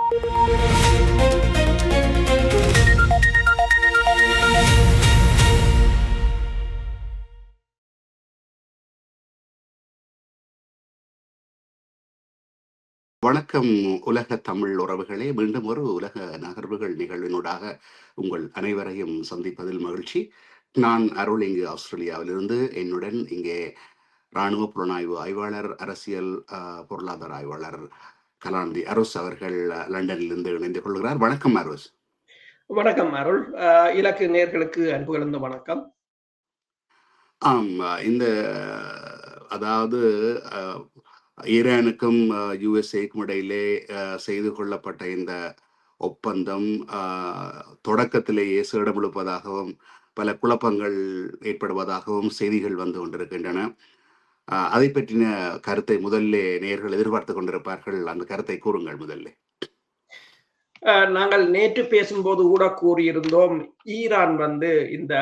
வணக்கம் உலக தமிழ் உறவுகளே! மீண்டும் ஒரு உலக நகர்வுகள் நிகழ்வினூடாக உங்கள் அனைவரையும் சந்திப்பதில் மகிழ்ச்சி. நான் அருள், இங்கு ஆஸ்திரேலியாவிலிருந்து. என்னுடன் இங்கே இராணுவ புலனாய்வு ஆய்வாளர், அரசியல் பொருளாதார ஆய்வாளர் கலாநிதி அருஸ் அவர்கள் லண்டனிலிருந்து இணைந்து கொள்கிறார். வணக்கம் அருஸ். வணக்கம் அருள். இலக்கு நேர்களுக்கு அன்பு கலந்த வணக்கம். ஆம், இந்த அதாவது ஈரானுக்கும் யுஎஸ்ஏக்கும் இடையிலே செய்து கொள்ளப்பட்ட இந்த ஒப்பந்தம் தொடக்கத்திலேயே சேடமிழுப்பதாகவும் பல குழப்பங்கள் ஏற்படுவதாகவும் செய்திகள் வந்து கொண்டிருக்கின்றன. அதை பற்றின கருத்தை முதல்ல நேயர்கள் எதிர்பார்த்து கொண்டிருப்பார்கள். அந்த கருத்தை கூறுங்கள் முதல்ல. நாங்கள் நேற்று பேசும்போது கூட கூறியிருந்தோம், ஈரான் இந்த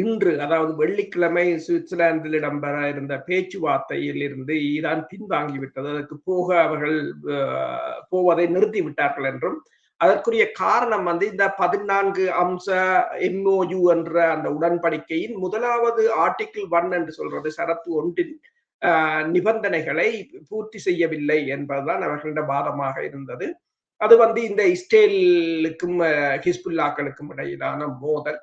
இன்று, அதாவது வெள்ளிக்கிழமை சுவிட்சர்லாந்தில் இடம்பெற இருந்த பேச்சுவார்த்தையில் இருந்து ஈரான் பின்வாங்கிவிட்டது. அதற்கு அவர்கள் போவதை நிறுத்திவிட்டார்கள் என்றும், அதற்குரிய காரணம் இந்த 14 அம்ச MOU என்ற அந்த உடன்படிக்கையின் முதலாவது ஆர்டிகிள் 1 என்று சொல்றது, ஷரத்து ஒன்றின் நிபந்தனைகளை பூர்த்தி செய்யவில்லை என்பதுதான் அவர்களோட வாதமாக இருந்தது. அது இந்த இஸ்ரேலுக்கும் ஹிஸ்புல்லாக்களுக்கும் இடையிலான மோதல்.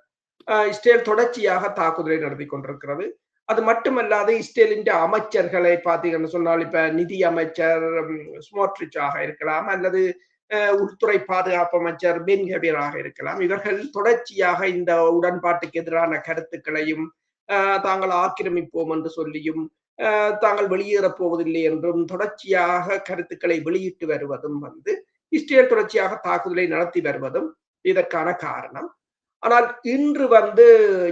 இஸ்ரேல் தொடர்ச்சியாக தாக்குதலை நடத்தி கொண்டிருக்கிறது. அது மட்டுமல்லாது இஸ்ரேலின் அமைச்சர்களை பார்த்தீங்கன்னு சொன்னால், இப்ப நிதி அமைச்சர் ஸ்மோட்ரிச்சாக இருக்கலாம், அல்லது உள்துறை பாதுகாப்பு அமைச்சர் பென் கபீராக இருக்கலாம். இவர்கள் தொடர்ச்சியாக இந்த உடன்பாட்டுக்கு எதிரான கருத்துக்களையும், தாங்கள் ஆக்கிரமிப்போம் என்று சொல்லியும், தாங்கள் வெளியேறப் போவதில்லை என்றும் தொடர்ச்சியாக கருத்துக்களை வெளியிட்டு வருவதும் இஸ்ரேல் தொடர்ச்சியாக தாக்குதலை நடத்தி வருவதும் இதற்கான காரணம். ஆனால் இன்று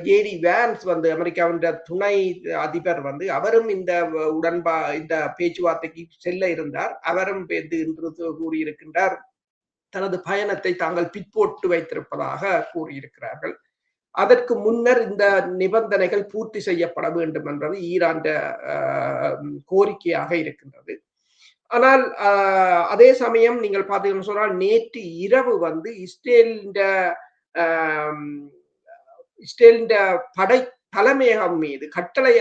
ஜேடி வான்ஸ் அமெரிக்காவின் துணை அதிபர் அவரும் இந்த பேச்சுவார்த்தைக்கு செல்ல இருந்தார். அவரும் இன்று கூறியிருக்கின்றார், தனது பயணத்தை தாங்கள் பிற்போட்டு வைத்திருப்பதாக கூறியிருக்கிறார்கள். அதற்கு முன்னர் இந்த நிபந்தனைகள் பூர்த்தி செய்யப்பட வேண்டும் என்பது ஈரான் கோரிக்கையாக இருக்கின்றது. ஆனால் அதே சமயம் நீங்கள் பார்த்தீங்கன்னு சொன்னால், நேற்று இரவு இஸ்ரேலின் படை தலைமையகம் மீது, கட்டளை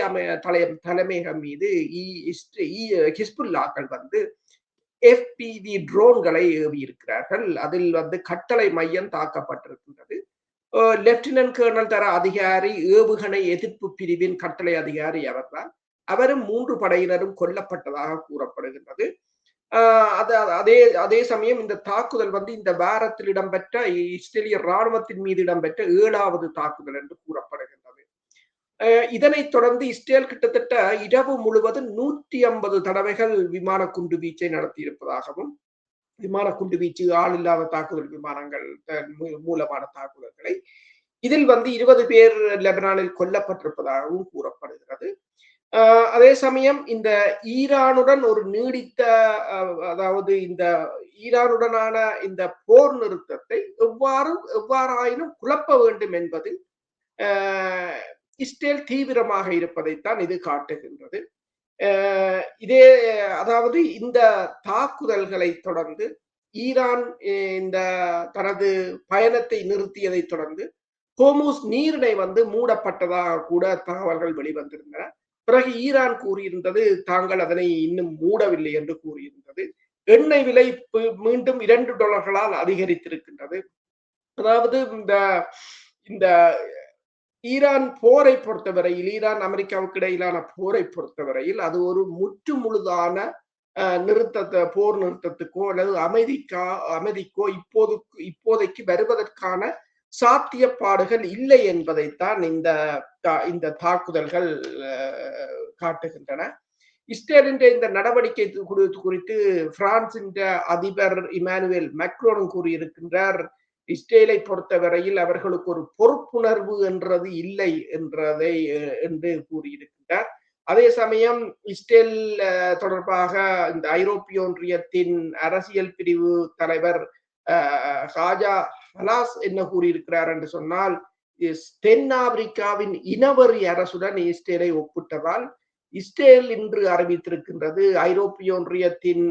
தலைமையகம் மீது ஹிஸ்புல்லாக்கள் FPV ட்ரோன்களை ஏவி இருக்கிறார்கள். அதில் கட்டளை மையம் தாக்கப்பட்டிருக்கின்றது. லெப்டினன்ட் கர்னல் தர அதிகாரி, ஏவுகணை எதிர்ப்பு பிரிவின் கட்டளை அதிகாரி அவர்தான். அவரும் 3 படையினரும் கொல்லப்பட்டதாக கூறப்படுகின்றது. அதே சமயம் இந்த தாக்குதல் இந்த வாரத்தில் இடம்பெற்ற இஸ்ரேலிய ராணுவத்தின் மீது இடம்பெற்ற 7வது தாக்குதல் என்று கூறப்படுகின்றது. இதனைத் தொடர்ந்து இஸ்ரேல் கிட்டத்தட்ட இரவு முழுவதும் 150 தடவைகள் விமான குண்டு வீச்சை நடத்தியிருப்பதாகவும், விமான குண்டு வீச்சு, ஆள் இல்லாத தாக்குதல் விமானங்கள் மூலமான தாக்குதல்களை, இதில் 20 பேர் லெபனானில் கொல்லப்பட்டிருப்பதாகவும் கூறப்படுகிறது. அதே சமயம் இந்த ஈரானுடன் ஒரு நீடித்த, அதாவது இந்த ஈரானுடனான இந்த போர் நிறுத்தத்தை எவ்வாறாயினும் குழப்ப வேண்டும் என்பதில் இஸ்ரேல் தீவிரமாக இருப்பதைத்தான் இது காட்டுகின்றது. அதாவது இந்த தாக்குதல்களை தொடர்ந்து ஈரான் இந்த தனது பயணத்தை நிறுத்தியதை தொடர்ந்து ஹோர்முஸ் நீரிணை மூடப்பட்டதாக கூட தகவல்கள் வெளிவந்திருந்தன. பிறகு ஈரான் கூறியிருந்தது, தாங்கள் அதனை இன்னும் மூடவில்லை என்று கூறியிருந்தது. எண்ணெய் விலை மீண்டும் $2 அதிகரித்திருக்கின்றது. அதாவது இந்த ஈரான் போரை பொறுத்தவரையில், ஈரான் அமெரிக்காவுக்கு இடையிலான போரை பொறுத்தவரையில், அது ஒரு முற்று முழுதான போர் நிறுத்தத்துக்கோ அல்லது அமைதிக்கோ இப்போதைக்கு வருவதற்கான சாத்தியப்பாடுகள் இல்லை என்பதைத்தான் இந்த தாக்குதல்கள் காட்டுகின்றன. இஸ்ரேலின் இந்த நடவடிக்கை குறித்து பிரான்சின் அதிபர் இமானுவேல் மேக்ரோனும் கூறியிருக்கின்றார், இஸ்ரேலை பொறுத்தவரையில் அவர்களுக்கு ஒரு பொறுப்புணர்வு என்றது இல்லை என்று கூறியிருக்கின்றார். அதே சமயம் இஸ்ரேல் தொடர்பாக இந்த ஐரோப்பிய ஒன்றியத்தின் அரசியல் பிரிவு தலைவர் ஹாஜா ஹலாஸ் என்ன கூறியிருக்கிறார் என்று சொன்னால், தென் ஆப்பிரிக்காவின் இனவெறி அரசுடன் இஸ்ரேலை ஒப்பிட்டதால் இஸ்ரேல் இன்று அறிவித்திருக்கின்றது ஐரோப்பிய ஒன்றியத்தின்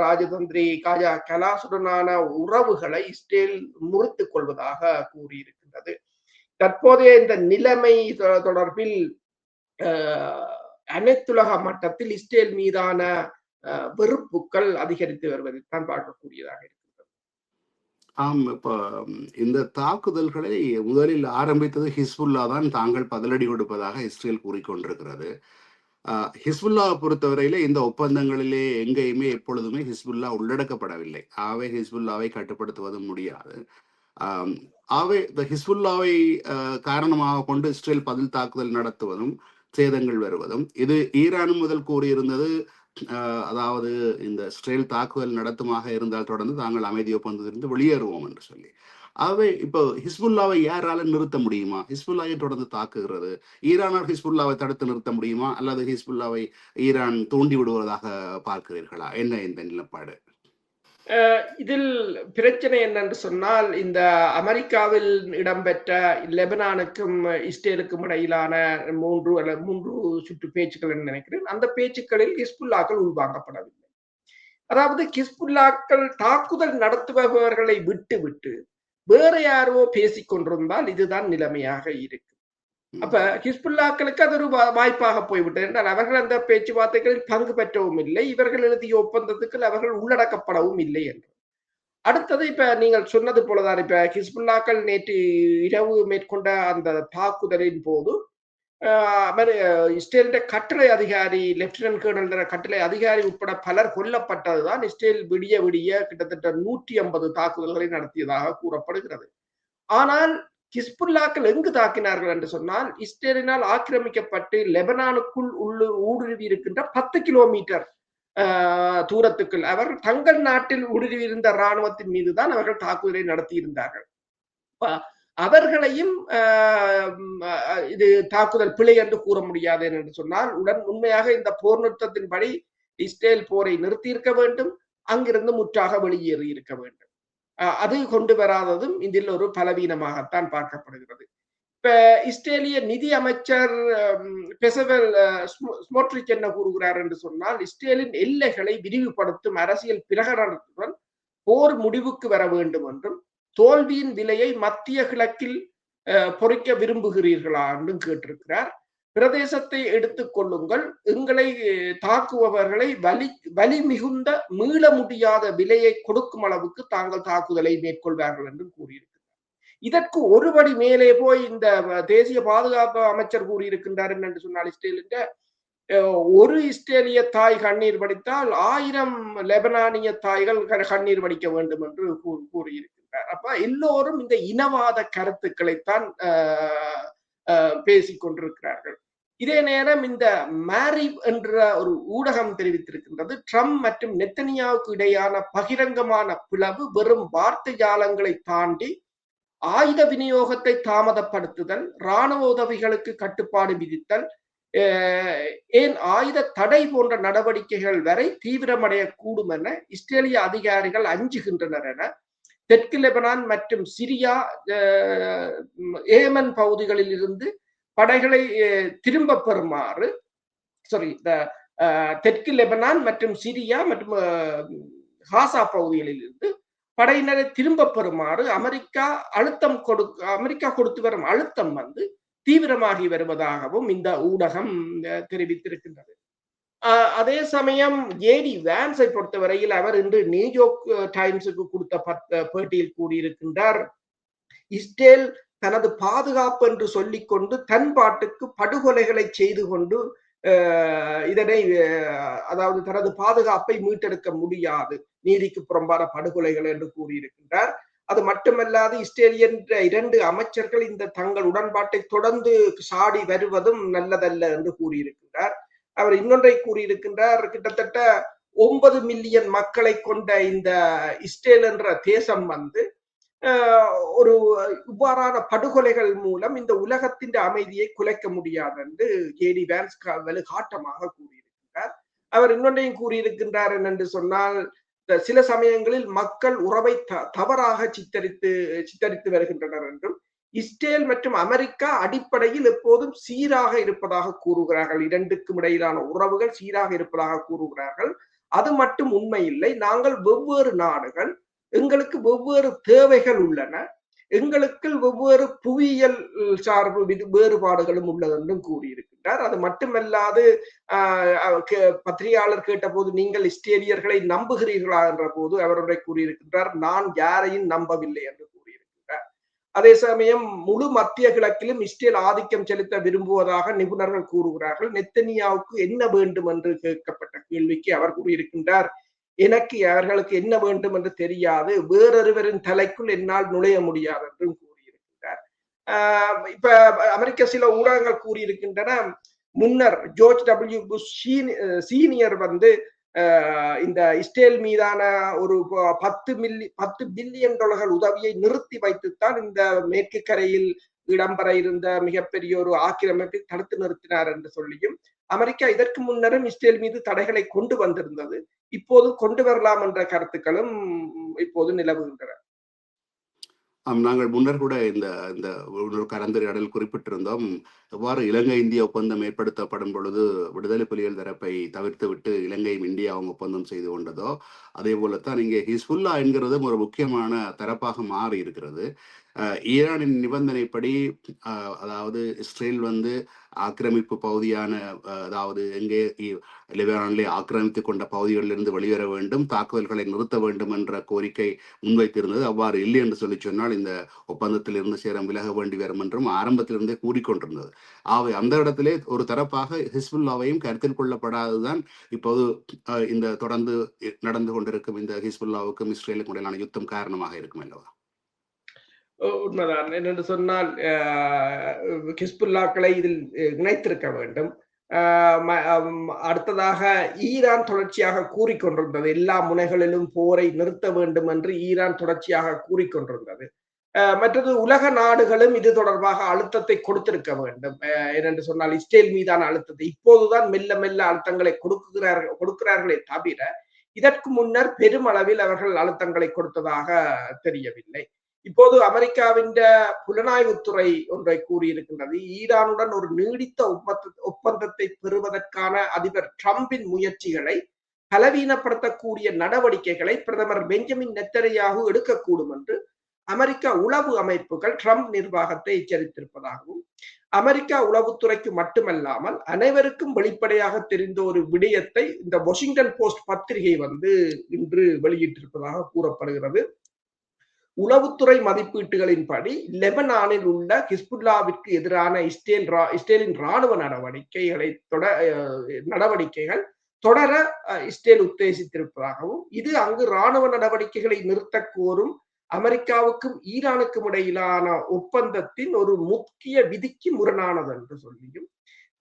ராஜதந்திரி காஜா கலாசுடனான உறவுகளை இஸ்ரேல் முறித்துக் கொள்வதாக கூறியிருக்கின்றது. தற்போதைய இந்த நிலைமை தொடர்பில் அனைத்துலக மட்டத்தில் இஸ்ரேல் மீதான வெறுப்புகள் அதிகரித்து வருவதைத்தான் பார்க்கக்கூடியதாக இருக்கின்றது. ஆம், இப்ப இந்த தாக்குதல்களை முதலில் ஆரம்பித்தது ஹிஸ்புல்லா தான் தாங்கள் பதிலடி கொடுப்பதாக இஸ்ரேல் கூறிக்கொண்டிருக்கிறது. ஹிஸ்புல்லாவை பொறுத்தவரையில இந்த ஒப்பந்தங்களிலே எங்கேயுமே எப்பொழுதுமே ஹிஸ்புல்லா உள்ளடக்கப்படவில்லை. ஆகவே ஹிஸ்புல்லாவை கட்டுப்படுத்துவது முடியாது. ஆகவே இந்த ஹிஸ்புல்லாவை காரணமாக கொண்டு இஸ்ரேல் பதில் தாக்குதல் நடத்துவதும் சேதங்கள் வருவதும், இது ஈரானும் முதல் கூறியிருந்தது, அதாவது இந்த இஸ்ரேல் தாக்குதல் நடத்துமாக இருந்தால் தொடர்ந்து தாங்கள் அமைதி ஒப்பந்தத்திலிருந்து வெளியேறுவோம் என்று சொல்லி. ஆகவே இப்போ ஹிஸ்புல்லாவை யாரால நிறுத்த முடியுமா? ஹிஸ்புல்லாவை தொடர்ந்து தாக்குகிறது. ஈரானால் ஹிஸ்புல்லாவை தடுத்து நிறுத்த முடியுமா? அல்லது ஹிஸ்புல்லாவை ஈரான் தூண்டி விடுவதாக பார்க்கிறீர்களா? என்ன இந்த நிலப்பாடு? இதில் பிரச்சனை என்னென்று சொன்னால், இந்த அமெரிக்காவில் இடம்பெற்ற லெபனானுக்கும் இஸ்ரேலுக்கும் இடையிலான மூன்று சுற்று பேச்சுக்கள் என்று நினைக்கிறேன். அந்த பேச்சுக்களில் ஹிஸ்புல்லாக்கள் உள்வாங்கப்படவில்லை. அதாவது ஹிஸ்புல்லாக்கள் தாக்குதல் நடத்துபவர்களை விட்டு விட்டு வேற யாரோ பேசிக் கொண்டிருந்தால் இதுதான் நிலைமையாக இருக்கு. அப்ப ஹிஸ்புல்லாக்களுக்கு அது ஒரு வாய்ப்பாக போய்விட்டது என்றால் அவர்கள் அந்த பேச்சுவார்த்தைகளில் பங்கு பெற்றவும் இல்லை, இவர்கள் எழுதிய ஒப்பந்தத்துக்கு அவர்கள் உள்ளடக்கப்படவும் இல்லை என்று. அடுத்தது இப்ப நீங்கள் சொன்னது போலதான், இப்ப ஹிஸ்புல்லாக்கள் நேற்று இரவு மேற்கொண்ட அந்த தாக்குதலின் போது இஸ்ரேலின் கட்டளை அதிகாரி லெப்டினன்ட் கர்னல் கட்டளை அதிகாரி உட்பட பலர் கொல்லப்பட்டதுதான். இஸ்ரேல் விடிய விடிய கிட்டத்தட்ட 150 தாக்குதல்களை நடத்தியதாக கூறப்படுகிறது. ஆனால் ஹிஸ்புல்லாக்கள் எங்கு தாக்கினார்கள் என்று சொன்னால், இஸ்ரேலினால் ஆக்கிரமிக்கப்பட்டு லெபனானுக்குள் ஊடுருவி இருக்கின்ற 10 கிலோமீட்டர் தூரத்துக்குள் அவர் தங்கள் நாட்டில் ஊடுருவி இருந்த இராணுவத்தின் மீதுதான் அவர்கள் தாக்குதலை நடத்தியிருந்தார்கள். அவர்களையும் இது தாக்குதல் பிழை என்று கூற முடியாது என்று சொன்னால், உண்மையாக இந்த போர் நிறுத்தத்தின்படி இஸ்ரேல் போரை நிறுத்தி இருக்க வேண்டும், அங்கிருந்து முற்றாக வெளியேறி இருக்க வேண்டும். அது கொண்டு வராததும் இதில் ஒரு பலவீனமாகத்தான் பார்க்கப்படுகிறது. இப்ப இஸ்ரேலிய நிதி அமைச்சர் பெசவெல் ஸ்மோட்ரிச் என்ன கூறுகிறார் என்று சொன்னால், இஸ்ரேலின் எல்லைகளை விரிவுபடுத்தும் அரசியல் பிரகடனத்துடன் போர் முடிவுக்கு வர வேண்டும் என்றும், தோல்வியின் விலையை மத்திய கிழக்கில் பொறிக்க விரும்புகிறீர்களா என்றும் கேட்டிருக்கிறார். பிரதேசத்தை எடுத்துக் கொள்ளுங்கள், எங்களை தாக்குபவர்களை வலி மிகுந்த மீள முடியாத விலையை கொடுக்கும் அளவுக்கு தாங்கள் தாக்குதலை மேற்கொள்வார்கள் என்றும் கூறியிருக்கிறார். இதற்கு ஒருபடி மேலே போய் இந்த தேசிய பாதுகாப்பு அமைச்சர் கூறியிருக்கின்றார் என்று சொன்னால், இஸ்ரேலின் ஒரு இஸ்ரேலிய தாய் கண்ணீர் வடித்தால் 1000 லெபனானிய தாய்கள் கண்ணீர் வடிக்க வேண்டும் என்று கூறியிருக்கிறார். அப்ப எல்லோரும் இந்த இனவாத கருத்துக்களைத்தான் பேசிக் கொண்டிருக்கிறார்கள். இதே நேரம் இந்த மேரிவ் என்ற ஒரு ஊடகம் தெரிவித்திருக்கின்றது, ட்ரம்ப் மற்றும் நெத்தனியாவுக்கு இடையான பகிரங்கமான பிளவு வெறும் வார்த்தை ஜாலங்களை தாண்டி ஆயுத விநியோகத்தை தாமதப்படுத்துதல், இராணுவ உதவிகளுக்கு கட்டுப்பாடு விதித்தல், ஏன் ஆயுத தடை போன்ற நடவடிக்கைகள் வரை தீவிரமடைய கூடும் என இஸ்ரேலிய அதிகாரிகள் அஞ்சுகின்றனர் என தெற்கு லெபனான் மற்றும் சிரியா ஏமன் பகுதிகளில் இருந்து படைகளை திரும்ப பெறுமாறு தெற்கு லெபனான் மற்றும் சிரியா மற்றும் காசா பகுதிகளில் இருந்து படையினரை திரும்ப பெறுமாறு அமெரிக்கா கொடுத்து வரும் அழுத்தம் வந்து தீவிரமாகி வருவதாகவும் இந்த ஊடகம் தெரிவித்திருக்கின்றது. அதே சமயம் ஜேடி வான்ஸை பொறுத்தவரையில் அவர் இன்று நியூயார்க் டைம்ஸுக்கு கொடுத்த பேட்டியில் கூறியிருக்கின்றார், இஸ்ரேல் தனது பாதுகாப்பு என்று சொல்லிக்கொண்டு தன் பாட்டுக்கு படுகொலைகளை செய்து கொண்டு இதனை அதாவது தனது பாதுகாப்பை மீட்டெடுக்க முடியாது, நீதிக்கு புறம்பான படுகொலைகள் என்று கூறியிருக்கின்றார். அது மட்டுமல்லாது இஸ்ரேலியன் 2 அமைச்சர்கள் இந்த தங்கள் உடன்பாட்டை தொடர்ந்து சாடி வருவதும் நல்லதல்ல என்று கூறியிருக்கின்றார். அவர் இன்னொன்றை கூறியிருக்கின்றார், கிட்டத்தட்ட 9 மில்லியன் மக்களை கொண்ட இந்த இஸ்ரேல் என்ற தேசம் வந்து ஒரு இவ்வாறான படுகொலைகள் மூலம் இந்த உலகத்தின் அமைதியை குலைக்க முடியாது என்று ஜேடி வான்ஸ் வலுகாட்டமாக கூறியிருக்கின்றார். அவர் இன்னொன்றையும் கூறியிருக்கின்றார் என்று சொன்னால், சில சமயங்களில் மக்கள் உறவை தவறாக சித்தரித்து வருகின்றனர் என்றும், இஸ்ரேல் மற்றும் அமெரிக்கா அடிப்படையில் எப்போதும் சீராக இருப்பதாக கூறுகிறார்கள். இரண்டுக்கும் இடையிலான உறவுகள் சீராக இருப்பதாக கூறுகிறார்கள். அது மட்டும் உண்மை இல்லை. நாங்கள் வெவ்வேறு நாடுகள், எங்களுக்கு வெவ்வேறு தேவைகள் உள்ளன. எங்களுக்குள் வெவ்வேறு புவியியல் சார்பு வேறுபாடுகளும் உள்ளது என்றும் கூறியிருக்கின்றார். அது மட்டுமல்லாது பத்திரிகையாளர் கேட்டபோது நீங்கள் இஸ்ரேலியர்களை நம்புகிறீர்களா என்ற போது அவருடைய கூறியிருக்கின்றார், நான் யாரையும் நம்பவில்லை என்று கூறியிருக்கின்றார். அதே சமயம் முழு மத்திய கிழக்கிலும் இஸ்ரேல் ஆதிக்கம் செலுத்த விரும்புவதாக நிபுணர்கள் கூறுகிறார்கள். நெத்தனியாவுக்கு என்ன வேண்டும் என்று கேட்கப்பட்ட கேள்விக்கு அவர் கூறியிருக்கின்றார், எனக்கு அவர்களுக்கு என்ன வேண்டும் என்று தெரியாது, வேறொருவரின் தலைக்குள் என்னால் நுழைய முடியாது என்றும் கூறியிருக்கின்றார். இப்ப அமெரிக்க சில ஊடகங்கள் கூறியிருக்கின்றன, முன்னர் ஜோர்ஜ் டபிள்யூ புஷ் சீனியர் வந்து இந்த இஸ்ரேல் மீதான ஒரு 10 பில்லியன் டாலர்கள் உதவியை நிறுத்தி வைத்துத்தான் இந்த மேற்கு கரையில் இடம்பெற இருந்த மிகப்பெரிய ஒரு ஆக்கிரமிப்பை தடுத்து நிறுத்தினார் என்று சொல்லியும், அமெரிக்கா இதற்கு முன்னரும் இஸ்ரேல் மீது தடைகளை கொண்டு வந்திருந்தது, இப்போது கொண்டு வரலாம் என்ற கருத்துக்களும் இப்போது நிலவுகின்றன. நாங்கள் முன்னர் கூட இந்த இந்த ஒரு கலந்துரையாடல் குறிப்பிட்டிருந்தோம். எவ்வாறு இலங்கை இந்திய ஒப்பந்தம் ஏற்படுத்தப்படும் பொழுது விடுதலை புலிகள் தரப்பை தவிர்த்து விட்டு இலங்கையும் இந்தியாவும் ஒப்பந்தம் செய்து கொண்டதோ, அதே போலத்தான் இங்கே ஹிஸ்புல்லா என்கிறதும் ஒரு முக்கியமான தரப்பாக மாறி இருக்கிறது. ஈரானின் நிபந்தனைப்படி அதாவது இஸ்ரேல் வந்து ஆக்கிரமிப்பு பகுதியான அதாவது எங்கே லெபனானிலே ஆக்கிரமித்துக் கொண்ட பகுதிகளிலிருந்து வெளியேற வேண்டும், தாக்குதல்களை நிறுத்த வேண்டும் என்ற கோரிக்கை முன்வைத்திருந்தது. அவ்வாறு இல்லை என்று சொல்லி சொன்னால் இந்த ஒப்பந்தத்தில் இருந்து சேரம் விலக வேண்டி வரும் என்றும் ஆரம்பத்திலிருந்தே கூறிக்கொண்டிருந்தது. ஆகவே அந்த இடத்திலே ஒரு தரப்பாக ஹிஸ்புல்லாவையும் கருத்தில் கொள்ளப்படாததுதான் இப்போது இந்த தொடர்ந்து நடந்து கொண்டிருக்கும் இந்த ஹிஸ்புல்லாவுக்கும் இஸ்ரேலுக்கும் இடையிலான யுத்தம் காரணமாக இருக்கும் அல்லவா? உண்மைதான். என்னென்று சொன்னால் ஹிஸ்புல்லாக்களை இதில் இணைத்திருக்க வேண்டும். அடுத்ததாக ஈரான் தொடர்ச்சியாக கூறிக்கொண்டிருந்தது, எல்லா முனைகளிலும் போரை நிறுத்த வேண்டும் என்று ஈரான் தொடர்ச்சியாக கூறிக்கொண்டிருந்தது. மற்றது உலக நாடுகளும் இது தொடர்பாக அழுத்தத்தை கொடுத்திருக்க வேண்டும். ஏனென்று சொன்னால் இஸ்ரேல் மீதான அழுத்தத்தை இப்போதுதான் மெல்ல மெல்ல அழுத்தங்களை கொடுக்கிறார்களே தவிர இதற்கு முன்னர் பெருமளவில் அவர்கள் அழுத்தங்களை கொடுத்ததாக தெரியவில்லை. இப்போது அமெரிக்காவின் புலனாய்வுத்துறை ஒன்றை கூறியிருக்கின்றது, ஈரானுடன் ஒரு நீடித்த ஒப்பந்தத்தை பெறுவதற்கான அதிபர் டிரம்பின் முயற்சிகளை பலவீனப்படுத்தக்கூடிய நடவடிக்கைகளை பிரதமர் பெஞ்சமின் நெத்தனியாகு எடுக்கக்கூடும் என்று அமெரிக்க உளவு அமைப்புகள் ட்ரம்ப் நிர்வாகத்தை எச்சரித்திருப்பதாகவும், அமெரிக்கா உளவுத்துறைக்கு மட்டுமல்லாமல் அனைவருக்கும் வெளிப்படையாக தெரிந்த ஒரு விடயத்தை இந்த வாஷிங்டன் போஸ்ட் பத்திரிகை வந்து இன்று வெளியிட்டிருப்பதாக கூறப்படுகிறது. உளவுத்துறை மதிப்பீட்டுகளின்படி லெபனானில் உள்ள ஹிஸ்புல்லாவிற்கு எதிரான இஸ்ரேலின் ராணுவ நடவடிக்கைகள் தொடர இஸ்ரேல் உத்தேசித்திருப்பதாகவும், இது அங்கு ராணுவ நடவடிக்கைகளை நிறுத்த கோரும் அமெரிக்காவுக்கும் ஈரானுக்கும் இடையிலான ஒப்பந்தத்தின் ஒரு முக்கிய விதிக்கு முரணானது என்று சொல்லியும்,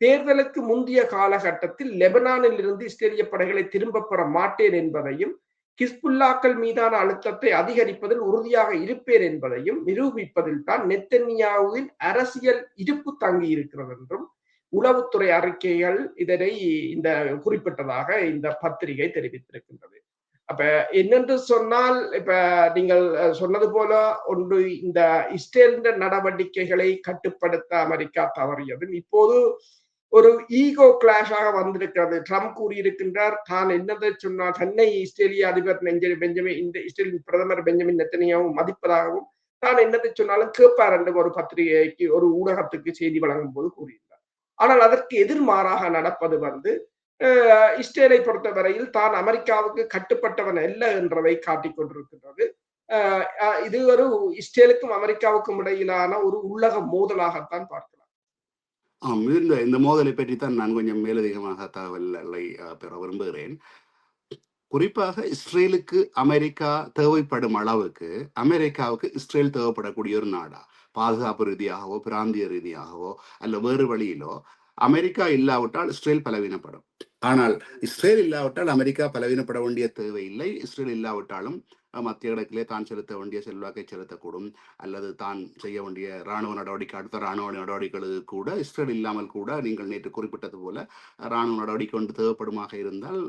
தேர்தலுக்கு முந்தைய காலகட்டத்தில் லெபனானில் இருந்து இஸ்ரேலிய படைகளை திரும்ப பெற மாட்டேன் என்பதையும், ஹிஸ்புல்லாக்கள் மீதான அழுத்தத்தை அதிகரிப்பதில் உறுதியாக இருப்பேன் என்பதையும் நிரூபிப்பதில் தான் நெத்தன்யாகுவின் அரசியல் இருப்பு தங்கி இருக்கிறது என்றும் உளவுத்துறை அறிக்கைகள் இதனை இந்த குறிப்பிட்டதாக இந்த பத்திரிகை தெரிவித்திருக்கின்றது. அப்ப என்னென்று சொன்னால், இப்ப நீங்கள் சொன்னது போல ஒன்று இந்த இஸ்ரேல் நடவடிக்கைகளை கட்டுப்படுத்த அமெரிக்கா தவறியது இப்போது ஒரு ஈகோ கிளாஷாக வந்திருக்கிறது. ட்ரம்ப் கூறியிருக்கின்றார், தான் என்னதை சொன்னால் தன்னை இஸ்ரேலிய அதிபர் இஸ்ரேலின் பிரதமர் பெஞ்சமின் நெத்தனியாவும் மதிப்பதாகவும், தான் என்னதை சொன்னாலும் கேட்பார் என்று ஒரு பத்திரிகைக்கு ஒரு ஊடகத்துக்கு செய்தி வழங்கும் போது கூறியிருந்தார். ஆனால் அதற்கு எதிர்மாறாக நடப்பது வந்து இஸ்ரேலை பொறுத்தவரையில் தான் அமெரிக்காவுக்கு கட்டுப்பட்டவன் அல்ல என்றதை காட்டிக் கொண்டிருக்கின்றது. இது ஒரு இஸ்ரேலுக்கும் அமெரிக்காவுக்கும் இடையிலான ஒரு உள்ளக மோதலாகத்தான் பார்க்கலாம். இந்த மோதலை பற்றித்தான் நான் கொஞ்சம் மேலதிகமாக தகவல்களை பெற விரும்புகிறேன். குறிப்பாக இஸ்ரேலுக்கு அமெரிக்கா தேவைப்படும் அளவுக்கு அமெரிக்காவுக்கு இஸ்ரேல் தேவைப்படக்கூடிய ஒரு நாடா, பாதுகாப்பு ரீதியாகவோ பிராந்திய ரீதியாகவோ அல்ல வேறு வழியிலோ அமெரிக்கா இல்லாவிட்டால் இஸ்ரேல் பலவீனப்படும். ஆனால் இஸ்ரேல் இல்லாவிட்டால் அமெரிக்கா பலவீனப்பட வேண்டிய தேவையில்லை. இஸ்ரேல் இல்லாவிட்டாலும் மத்திய கிழக்கிலே தான் செலுத்த வேண்டிய செல்வாக்கை செலுத்தக்கூடும், அல்லது தான் செய்ய வேண்டிய இராணுவ நடவடிக்கை அடுத்த இராணுவ நடவடிக்கைகளுக்கு கூட இஸ்ரேல் இல்லாமல் கூட நீங்கள் நேற்று குறிப்பிட்டது போல இராணுவ நடவடிக்கை ஒன்று தேவைப்படுமாக இருந்தால்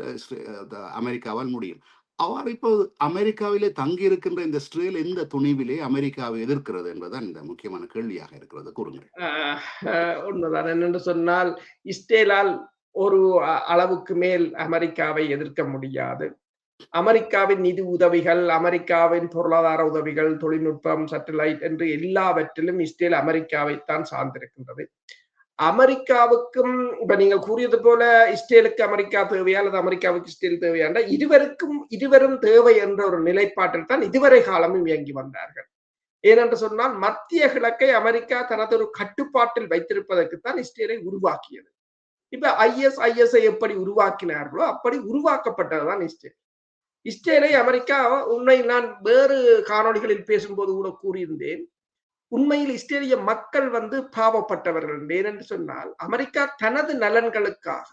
அமெரிக்காவால் முடியும். அவர் இப்போ அமெரிக்காவிலே தங்கி இருக்கின்ற இந்த இஸ்ரேல் எந்த துணிவிலே அமெரிக்காவை எதிர்க்கிறது என்பதுதான் இந்த முக்கியமான கேள்வியாக இருக்கிறது. கூறுங்கள். உண்மைதான். என்னென்று சொன்னால், இஸ்ரேலால் ஒரு அளவுக்கு மேல் அமெரிக்காவை எதிர்க்க முடியாது. அமெரிக்காவின் நிதி உதவிகள், அமெரிக்காவின் பொருளாதார உதவிகள், தொழில்நுட்பம், சேட்டலைட் என்று எல்லாவற்றிலும் இஸ்ரேல் அமெரிக்காவைத்தான் சார்ந்திருக்கின்றது. அமெரிக்காவுக்கும் இப்ப நீங்க கூறியது போல இஸ்ரேலுக்கு அமெரிக்கா தேவையா அல்லது அமெரிக்காவுக்கு இஸ்ரேல் தேவையா என்றால் இருவரும் தேவை என்ற ஒரு நிலைப்பாட்டில் தான் இதுவரை காலமும் இயங்கி வந்தார்கள். ஏனென்று சொன்னால் மத்திய கிழக்கை அமெரிக்கா தனது ஒரு கட்டுப்பாட்டில் வைத்திருப்பதற்குத்தான் இஸ்ரேலை உருவாக்கியது. இப்ப ஐஎஸ்ஐ எப்படி உருவாக்கினார்களோ அப்படி உருவாக்கப்பட்டதுதான் இஸ்ரேல். இஸ்ரேலை அமெரிக்கா உண்மையில் நான் வேறு காணொளிகளில் பேசும்போது கூட கூறியிருந்தேன். உண்மையில் இஸ்ரேலிய மக்கள் பாவப்பட்டவர்கள். ஏனென்று சொன்னால் அமெரிக்கா தனது நலன்களுக்காக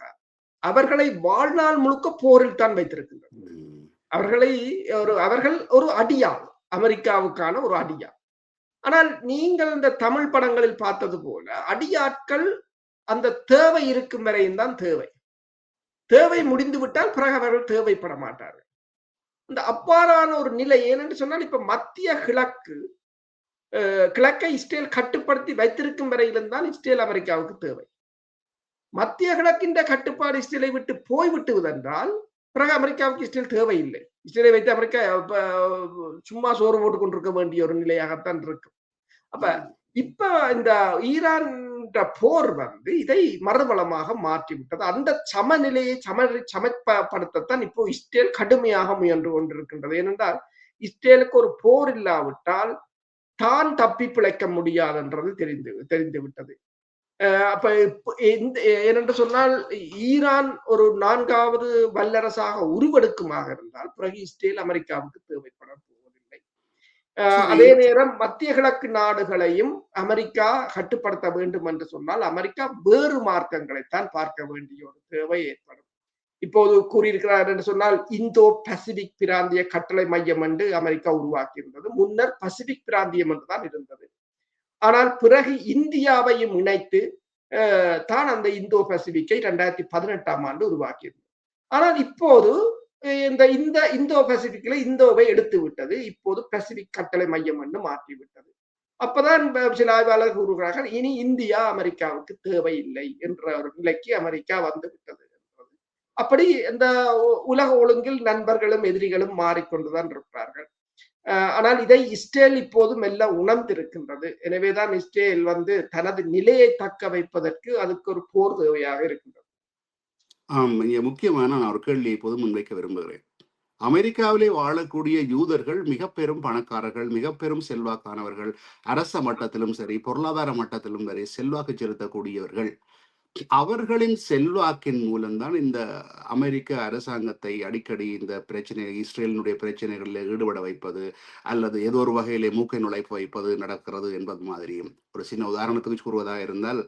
அவர்களை வாழ்நாள் முழுக்க போரில் தான் வைத்திருக்கின்றது. அவர்கள் ஒரு அடியாள், அமெரிக்காவுக்கான ஒரு அடியாள். ஆனால் நீங்கள் இந்த தமிழ் படங்களில் பார்த்தது போல அடியாட்கள் அந்த தேவை இருக்கும் வரையும் தான் தேவை முடிந்து விட்டால் பிறகு அவர்கள் தேவைப்பட மாட்டார்கள். இந்த அவ்வாறான ஒரு நிலை. ஏனென்று சொன்னால் இப்ப மத்திய கிழக்கை இஸ்ரேல் கட்டுப்படுத்தி வைத்திருக்கும் வரையிலும் தான் இஸ்ரேல் அமெரிக்காவுக்கு தேவை. மத்திய கிழக்கின் கட்டுப்பாடு இஸ்ரேலை விட்டு போய்விட்டுவதென்றால் பிறகு அமெரிக்காவுக்கு இஸ்ரேல் தேவையில்லை. இஸ்ரேலை வைத்து அமெரிக்கா சும்மா சோறு போட்டுக் கொண்டிருக்க வேண்டிய ஒரு நிலையாகத்தான் இருக்கும். அப்ப இப்ப இந்த ஈரான் போர் இதை மறுபலமாக மாற்றிவிட்டது. அந்த சமநிலையை சமப்படுத்தத்தான் இப்போ இஸ்ரேல் கடுமையாக முயன்று கொண்டிருக்கின்றது. ஏனென்றால் இஸ்ரேலுக்கு ஒரு போர் இல்லாவிட்டால் தான் தப்பி பிழைக்க முடியாதுன்றது தெரிந்து விட்டது. அப்ப ஏனென்று சொன்னால் ஈரான் ஒரு 4வது வல்லரசாக உருவெடுக்குமாக இருந்தால் பிறகு இஸ்ரேல் அமெரிக்காவுக்கு தேவைப்பட போவதில்லை. அதே நேரம் மத்திய கிழக்கு நாடுகளையும் அமெரிக்கா கட்டுப்படுத்த வேண்டும் என்று சொன்னால் அமெரிக்கா வேறு மார்க்கங்களைத்தான் பார்க்க வேண்டிய ஒரு தேவை ஏற்படும். இப்போது கூறியிருக்கிறார் என்று சொன்னால் இந்தோ பசிபிக் பிராந்திய கட்டளை மையம் என்று அமெரிக்கா உருவாக்கி இருந்தது. முன்னர் பசிபிக் பிராந்தியம் என்றுதான் இருந்தது. ஆனால் பிறகு இந்தியாவையும் இணைத்து தான் அந்த இந்தோ பசிபிக்கை 2018ஆம் ஆண்டு உருவாக்கியது. ஆனால் இப்போது இந்த இந்தோ பசிபிக்ல இந்தோவை எடுத்து விட்டது. இப்போது பசிபிக் கட்டளை மையம் என்று மாற்றிவிட்டது. அப்பதான் சில ஆய்வாளர்கள் கூறுகிறார்கள் இனி இந்தியா அமெரிக்காவுக்கு தேவையில்லை என்ற ஒரு நிலைக்கு அமெரிக்கா வந்து விட்டது. அப்படி இந்த உலக ஒழுங்கில் நண்பர்களும் எதிரிகளும் மாறிக்கொண்டுதான் இருப்பார்கள். ஆனால் இதை இஸ்ரேல் இப்போது மெல்ல உணர்ந்திருக்கின்றது. எனவேதான் இஸ்ரேல் தனது நிலையை தக்க வைப்பதற்கு அதுக்கு ஒரு போர் தேவையாக இருக்கின்றது. இங்க முக்கியமான நான் ஒரு கேள்வியை இப்போது முன்வைக்க விரும்புகிறேன். அமெரிக்காவிலே வாழக்கூடிய யூதர்கள் மிக பெரும் பணக்காரர்கள், மிக பெரும் செல்வாக்கானவர்கள், அரச மட்டத்திலும் சரி, பொருளாதார மட்டத்திலும் சரி செல்வாக்கு செலுத்தக்கூடியவர்கள். அவர்களின் செல்வாக்கின் மூலம்தான் இந்த அமெரிக்க அரசாங்கத்தை அடிக்கடி இந்த பிரச்சனை, இஸ்ரேலினுடைய பிரச்சனைகளில் ஈடுபட வைப்பது அல்லது ஏதோ ஒரு வகையிலே மூக்கை நுழைப்பு வைப்பது நடக்கிறது என்பது மாதிரியும். ஒரு சின்ன உதாரணத்துக்கு கூறுவதாக இருந்தால்,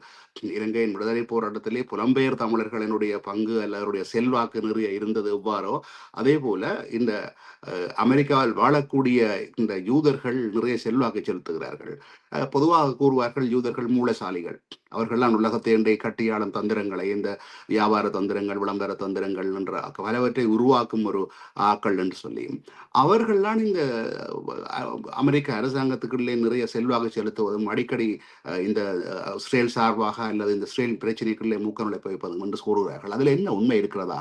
இலங்கையின் விடுதலை போராட்டத்திலே புலம்பெயர் தமிழர்களினுடைய பங்கு அல்லவருடைய செல்வாக்கு நிறைய இருந்தது எவ்வாறோ, அதே போல இந்த அமெரிக்காவில் வாழக்கூடிய இந்த யூதர்கள் நிறைய செல்வாக்கு செலுத்துகிறார்கள். பொதுவாக கூறுவார்கள் யூதர்கள் மூலசாலிகள். அவர்கள்லாம் உலகத்தை கட்டியாளும் தந்திரங்களை, இந்த வியாபார தந்திரங்கள், விளம்பர தந்திரங்கள் என்ற பலவற்றை உருவாக்கும் ஒரு ஆக்கள் என்று சொல்லி அவர்கள்லாம் இந்த அமெரிக்க அரசாங்கத்துக்குள்ளே நிறைய செல்வாக்கு செலுத்துவதும் அடிக்கடி இந்த இஸ்ரேல் சார்பாக அல்லது இந்த இஸ்ரேல் பிரச்சனைக்குள்ளே மூக்க நுழைப்பு வைப்பதும் என்று கூறுகிறார்கள். அதுல என்ன உண்மை இருக்கிறதா?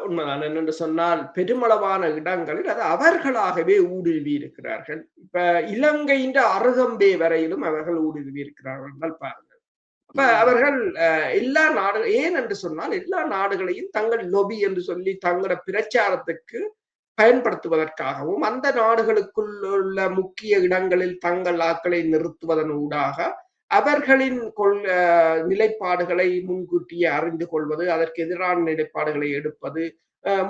உண்மைதான். என்னென்று சொன்னால் பெருமளவான இடங்களில் அது அவர்களாகவே ஊடுருவி இருக்கிறார்கள். இப்ப இலங்கையின் அருகம்பே வரையிலும் அவர்கள் ஊடுருவி இருக்கிறார்கள் என்றால் பாருங்கள். அப்ப அவர்கள் எல்லா நாடுகள், ஏன் என்று சொன்னால் எல்லா நாடுகளையும் தங்கள் லொபி என்று சொல்லி தங்களோட பிரச்சாரத்துக்கு பயன்படுத்துவதற்காகவும் அந்த நாடுகளுக்குள் உள்ள முக்கிய இடங்களில் தங்கள் ஆட்களை நிறுத்துவதன் ஊடாக அவர்களின் நிலைப்பாடுகளை முன்கூட்டியே அறிந்து கொள்வது, அதற்கு எதிரான நிலைப்பாடுகளை எடுப்பது,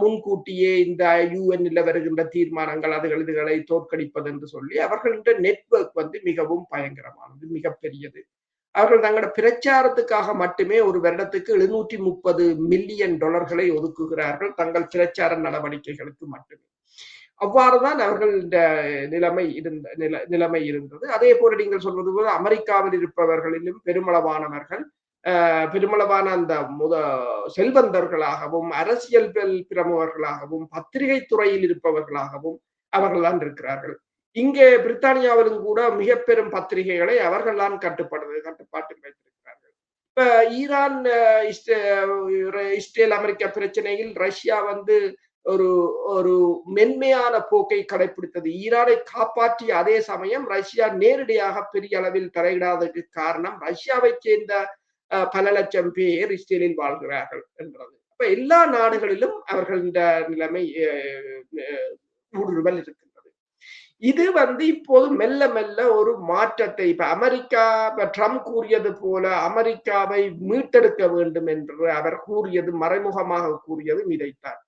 முன்கூட்டியே இந்த யுஎன்ல வருகின்ற தீர்மானங்கள் இதுகளை தோற்கடிப்பது என்று சொல்லி அவர்களுடைய நெட்வொர்க் மிகவும் பயங்கரமானது, மிகப்பெரியது. அவர்கள் தங்களோட பிரச்சாரத்துக்காக மட்டுமே ஒரு வருடத்துக்கு $730 மில்லியன் ஒதுக்குகிறார்கள் தங்கள் பிரச்சார நடவடிக்கைகளுக்கு மட்டுமே. அவ்வாறுதான் அவர்கள் இந்த நிலைமை இருந்தது. அதே போல நீங்கள் சொல்வது போல அமெரிக்காவில் இருப்பவர்களிலும் பெருமளவானவர்கள் பெருமளவான அந்த செல்வந்தர்களாகவும் அரசியல் பிரமுகர்களாகவும் பத்திரிகை துறையில் இருப்பவர்களாகவும் அவர்கள் தான் இருக்கிறார்கள். இங்கே பிரித்தானியாவிலும் கூட மிக பெரும் பத்திரிகைகளை அவர்கள் தான் கட்டுப்பாட்டில் வைத்திருக்கிறார்கள். இப்ப ஈரான் இஸ்ரேல் அமெரிக்கா பிரச்சனையில் ரஷ்யா வந்து ஒரு ஒரு மென்மையான போக்கை கடைபிடித்தது. ஈரானை காப்பாற்றிய அதே சமயம் ரஷ்யா நேரடியாக பெரிய அளவில் தலையிடாததற்கு காரணம் ரஷ்யாவை சேர்ந்த பல லட்சம் பேர் இஸ்ரேலில் வாழ்கிறார்கள் என்றது. அப்ப எல்லா நாடுகளிலும் அவர்கள் இந்த நிலைமை ஊடுருவல் இருக்கின்றது. இது வந்து இப்போது மெல்ல மெல்ல ஒரு மாற்றத்தை இப்ப அமெரிக்கா ட்ரம்ப் கூறியது போல அமெரிக்காவை மீட்டெடுக்க வேண்டும் என்று அவர் கூறியது மறைமுகமாக கூறியதும் இதைத்தான்.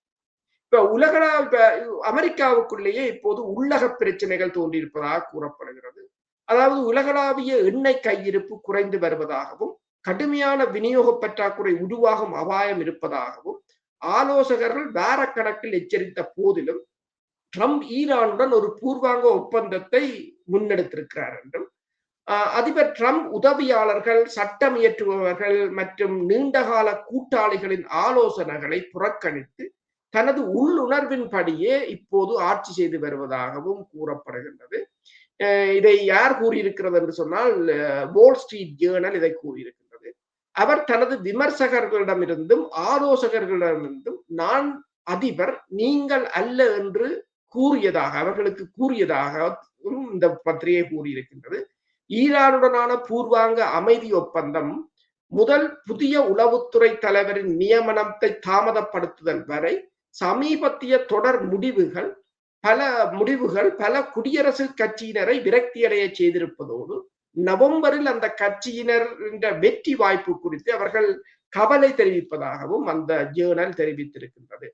இப்ப அமெரிக்காவுக்குள்ளேயே இப்போது உள்ளக பிரச்சனைகள் தோன்றியிருப்பதாக கூறப்படுகிறது. அதாவது உலகளாவிய எண்ணெய் கையிருப்பு குறைந்து வருவதாகவும் கடுமையான விநியோக பற்றாக்குறை உருவாகும் அபாயம் இருப்பதாகவும் ஆலோசகர்கள் வார கணக்கில் எச்சரித்த போதிலும் ட்ரம்ப் ஈரானுடன் ஒரு பூர்வாங்க ஒப்பந்தத்தை முன்னெடுத்திருக்கிறார் என்றும் அதிபர் ட்ரம்ப் உதவியாளர்கள் சட்டம் இயற்றுபவர்கள் மற்றும் நீண்டகால கூட்டாளிகளின் ஆலோசனைகளை புறக்கணித்து தனது உள்ளுணர்வின்படியே இப்போது ஆட்சி செய்து வருவதாகவும் கூறப்படுகின்றது. இதை யார் கூறியிருக்கிறது என்று சொன்னால் வால் ஸ்ட்ரீட் ஜேர்னல் இதை கூறியிருக்கின்றது. அவர் தனது விமர்சகர்களிடமிருந்தும் ஆலோசகர்களிடமிருந்தும் நான் அதிபர் நீங்கள் அல்ல என்று கூறியதாக அவர்களுக்கு கூறியதாக இந்த பத்திரிகை கூறியிருக்கின்றது. ஈரானுடனான பூர்வாங்க அமைதி ஒப்பந்தம் முதல் புதிய உளவுத்துறை தலைவரின் நியமனத்தை தாமதப்படுத்துதல் வரை சமீபத்திய தொடர் முடிவுகள் பல குடியரசுக் கட்சியினரை விரக்தியடைய செய்திருப்பதோடு நவம்பரில் அந்த கட்சியினர் வெற்றி வாய்ப்பு குறித்து அவர்கள் கவலை தெரிவிப்பதாகவும் அந்த ஜேர்னல் தெரிவித்திருக்கின்றது.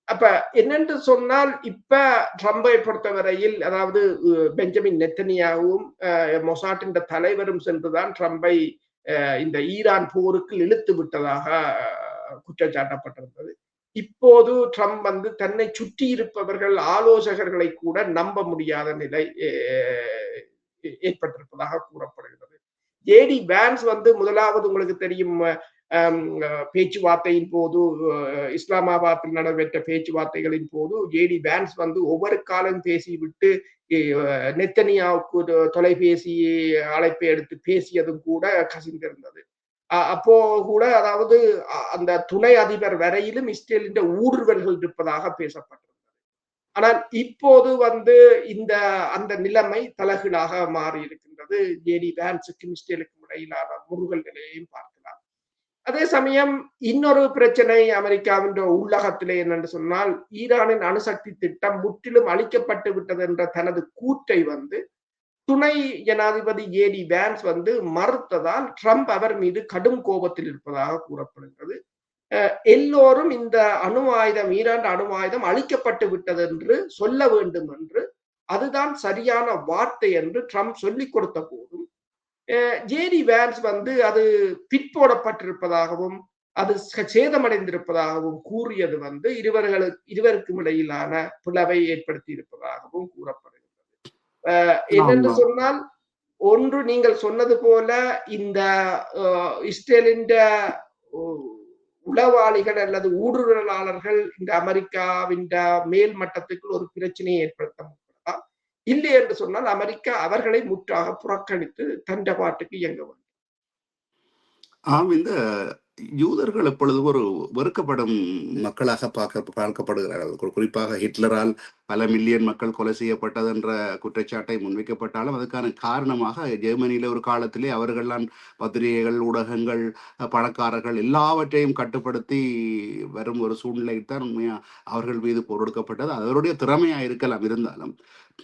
அப்ப என்னென்று சொன்னால் இப்ப ட்ரம்பை பொறுத்தவரையில் அதாவது பெஞ்சமின் நெத்தனியாவும் மொசாட்டின் தலைவரும் சென்றுதான் ட்ரம்பை இந்த ஈரான் போருக்கு இழுத்து விட்டதாக குற்றச்சாட்டப்பட்டிருந்தது. இப்போது ட்ரம்ப் வந்து தன்னை சுற்றி இருப்பவர்கள் ஆலோசகர்களை கூட நம்ப முடியாத நிலை ஏற்பட்டிருப்பதாக கூறப்படுகிறது. ஜேடி வேன்ஸ் வந்து முதலாவது உங்களுக்கு தெரியும் பேச்சுவார்த்தையின் போது இஸ்லாமாபாத்தில் நடைபெற்ற பேச்சுவார்த்தைகளின் போது ஜேடி வேன்ஸ் வந்து ஒவ்வொரு காலம் பேசிவிட்டு நெத்தனியாவுக்கு தொலைபேசி அழைப்பை எடுத்து பேசியதும் கூட கசிந்திருந்தது. அப்போ கூட அதாவது அந்த துணை அதிபர் வரையிலும் இஸ்ரேலின் ஊடுருவல்கள் இருப்பதாக பேசப்பட்டிருந்தது. ஆனால் இப்போது வந்து அந்த நிலைமை தலைகீழாக மாறி இருக்கின்றது. ஜேடி வேன்ஸுக்கும் இஸ்ரேலுக்கும் இடையிலான முருகல் நிலையையும் பார்க்கலாம். அதே சமயம் இன்னொரு பிரச்சனை அமெரிக்காவின் உள்ளகத்திலே என்னென்று சொன்னால் ஈரானின் அணுசக்தி திட்டம் முற்றிலும் அழிக்கப்பட்டு விட்டது என்ற தனது கூற்றை வந்து துணை ஜனாதிபதி ஜேடி வேன்ஸ் வந்து மறுத்ததால் ட்ரம்ப் அவர் மீது கடும் கோபத்தில் இருப்பதாக கூறப்படுகிறது. எல்லோரும் இந்த ஈரான் அணு ஆயுதம் அழிக்கப்பட்டு விட்டது என்று சொல்ல வேண்டும் என்று அதுதான் சரியான வார்த்தை என்று ட்ரம்ப் சொல்லிக் கொடுத்த போதும் ஜேடி வேன்ஸ் வந்து அது பிற்போடப்பட்டிருப்பதாகவும் அது சேதமடைந்திருப்பதாகவும் கூறியது வந்து இருவருக்கும் இடையிலான பிளவை ஏற்படுத்தி இருப்பதாகவும் கூறப்படுகிறது. என்னென்று சொன்னால் ஒன்று நீங்கள் சொன்னது போல இந்த இஸ்ரேலின் உளவாளிகள் அல்லது ஊடுருவலாளர்கள் இந்த அமெரிக்காவின் மேல் மட்டத்துக்குள் ஒரு பிரச்சனையை ஏற்படுத்த முற்படலாம். இல்லை என்று சொன்னால் அமெரிக்கா அவர்களை முற்றாக புறக்கணித்து தண்ட பாட்டுக்கு இயங்க வேண்டும். இந்த யூதர்கள் எப்பொழுது ஒரு வெறுக்கப்படும் மக்களாக பார்க்கப்படுகிறார்கள். குறிப்பாக ஹிட்லரால் பல மில்லியன் மக்கள் கொலை செய்யப்பட்டது என்ற குற்றச்சாட்டை முன்வைக்கப்பட்டாலும் அதுக்கான காரணமாக ஜெர்மனியில ஒரு காலத்திலே அவர்கள்லாம் பத்திரிகைகள், ஊடகங்கள், பணக்காரர்கள் எல்லாவற்றையும் கட்டுப்படுத்தி வரும் ஒரு சூழ்நிலை தான் உண்மையா அவர்கள் மீது பொருட்பட்டது. அவருடைய திறமையா இருக்கலாம். இருந்தாலும்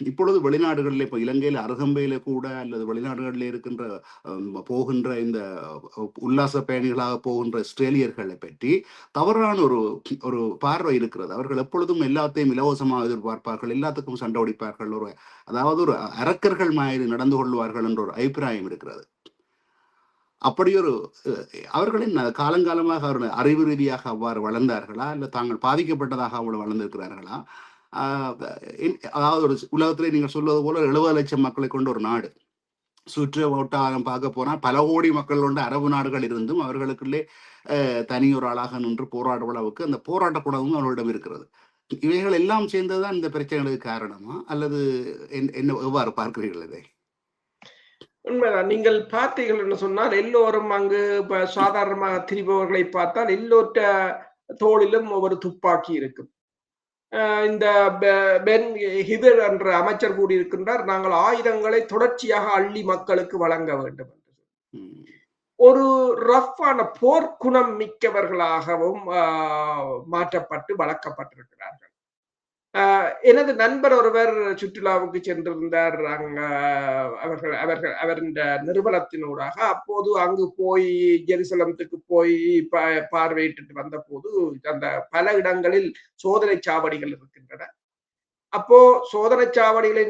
இப்பொழுது வெளிநாடுகளில் இப்போ இலங்கையில் அருகம்பையில கூட அல்லது வெளிநாடுகளில் இருக்கின்ற போகின்ற இந்த உல்லாச பயணிகளாக போகின்ற ஆஸ்திரேலியர்களை பற்றி தவறான ஒரு பார்வை இருக்கிறது. அவர்கள் எப்பொழுதும் எல்லாத்தையும் இலவசமாக எதிர்பார்ப்பார்கள், எல்லாத்துக்கும் சண்டை ஒடிப்பார்கள், அதாவது ஒரு அரக்கர்கள் மாதிரி நடந்து கொள்வார்கள் என்ற ஒரு அபிப்பிராயம் இருக்கிறது. அப்படி ஒரு அவர்களின் காலங்காலமாக அவர்கள் அறிவு ரீதியாக அவ்வாறு வளர்ந்தார்களா இல்லை தாங்கள் பாதிக்கப்பட்டதாக அவ்வளவு வளர்ந்திருக்கிறார்களா? அதாவது ஒரு உலகத்திலே நீங்கள் சொல்வது போல 70 லட்சம் மக்களை கொண்ட ஒரு நாடு, சுற்று வட்டாரம் பார்க்க போனால் பல கோடி மக்கள் கொண்ட அரபு நாடுகள் இருந்தும் அவர்களுக்குள்ளே தனியொரு ஆளாக நின்று போராடும் அளவுக்கு அந்த போராட்ட குணமும் அவர்களிடம் இருக்கிறது. இவைகள் எல்லாம் சேர்ந்ததுதான் இந்த பிரச்சனைகளுக்கு காரணமா? அல்லது என்ன எவ்வாறு பார்க்கிறீர்கள் இதை? உண்மைதான். நீங்கள் பார்த்தீர்கள் என்று சொன்னால் எல்லோரும் அங்கு சாதாரணமாக திரிபவர்களை பார்த்தால் எல்லோருடைய தோளிலும் ஒவ்வொரு துப்பாக்கி இருக்கும். இந்த பென் ஹிதர் என்ற அமைச்சர் கூறியிருக்கின்றார், நாங்கள் ஆயுதங்களை தொடர்ச்சியாக அள்ளி மக்களுக்கு வழங்க வேண்டும் என்று. ஒரு ரஃப்பான போர்க்குணம் மிக்கவர்களாகவும் மாற்றப்பட்டு வளர்க்கப்பட்டிருக்கிறார்கள். எனது நண்பர் ஒருவர் சுற்றுலாவுக்கு சென்றிருந்தார் அங்க அவர் இந்த நிறுவனத்தினூடாக. அப்போது அங்கு போய் ஜெருசலத்துக்கு போய் பார்வையிட்டு வந்த போது அந்த பல இடங்களில் சோதனை சாவடிகள் இருக்கின்றன. அப்போ சோதனை சாவடிகளை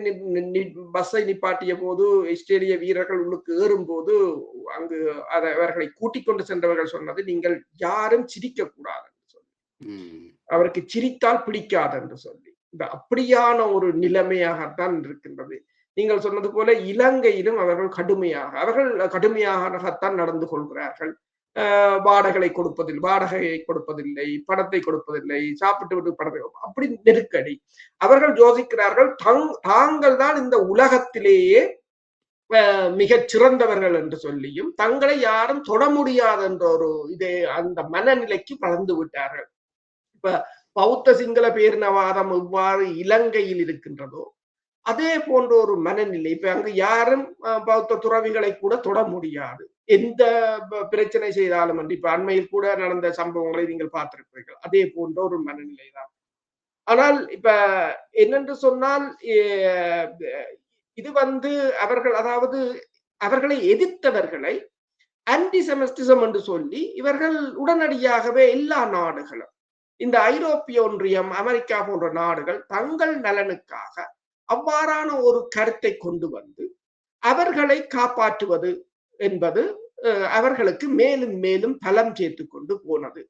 பஸ்ஸை நிப்பாட்டிய போது இஸ்ரேலிய வீரர்கள் உள்ளுக்கு ஏறும் போது அங்கு அவர்களை கூட்டிக் கொண்டு சென்றவர்கள் சொன்னது, நீங்கள் யாரும் சிரிக்க கூடாது என்று சொல்லி, அவருக்கு சிரித்தால் பிடிக்காது என்று சொல்லி. அப்படியான ஒரு நிலைமையாகத்தான் இருக்கின்றது. நீங்கள் சொன்னது போல இலங்கையிலும் அவர்கள் கடுமையாகத்தான் நடந்து கொள்கிறார்கள். வாடகையை கொடுப்பதில்லை, பணத்தை கொடுப்பதில்லை, சாப்பிட்டு விட்டு பணத்தை, அப்படி நெருக்கடி. அவர்கள் யோசிக்கிறார்கள் தாங்கள் தான் இந்த உலகத்திலேயே மிகச் சிறந்தவர்கள் என்று சொல்லியும் தங்களை யாரும் தொட முடியாது என்ற ஒரு அந்த மனநிலைக்கு வளர்ந்து விட்டார்கள். இப்ப பௌத்த சிங்கள பேரினவாதம் எவ்வாறு இலங்கையில் இருக்கின்றதோ அதே போன்ற ஒரு மனநிலை. இப்ப அங்கு யாரும் பௌத்த துறவிகளை கூட தொட முடியாது, எந்த பிரச்சனை செய்தாலும். இப்ப அண்மையில் கூட நடந்த சம்பவங்களை நீங்கள் பார்த்திருப்பீர்கள். அதே போன்ற ஒரு மனநிலை தான். ஆனால் இப்ப என்னென்று சொன்னால் இது அவர்கள், அதாவது அவர்களை எதிர்த்தவர்களை ஆன்டிசெமிட்டிசம் என்று சொல்லி இவர்கள் உடனடியாகவே எல்லா நாடுகளும், இந்த ஐரோப்பிய ஒன்றியம், அமெரிக்கா போன்ற நாடுகள் தங்கள் நலனுக்காக அவ்வாறான ஒரு கருத்தை கொண்டு வந்து அவர்களை காப்பாற்றுவது என்பது அவர்களுக்கு மேலும் மேலும் பலம் சேர்த்து கொண்டு போனது.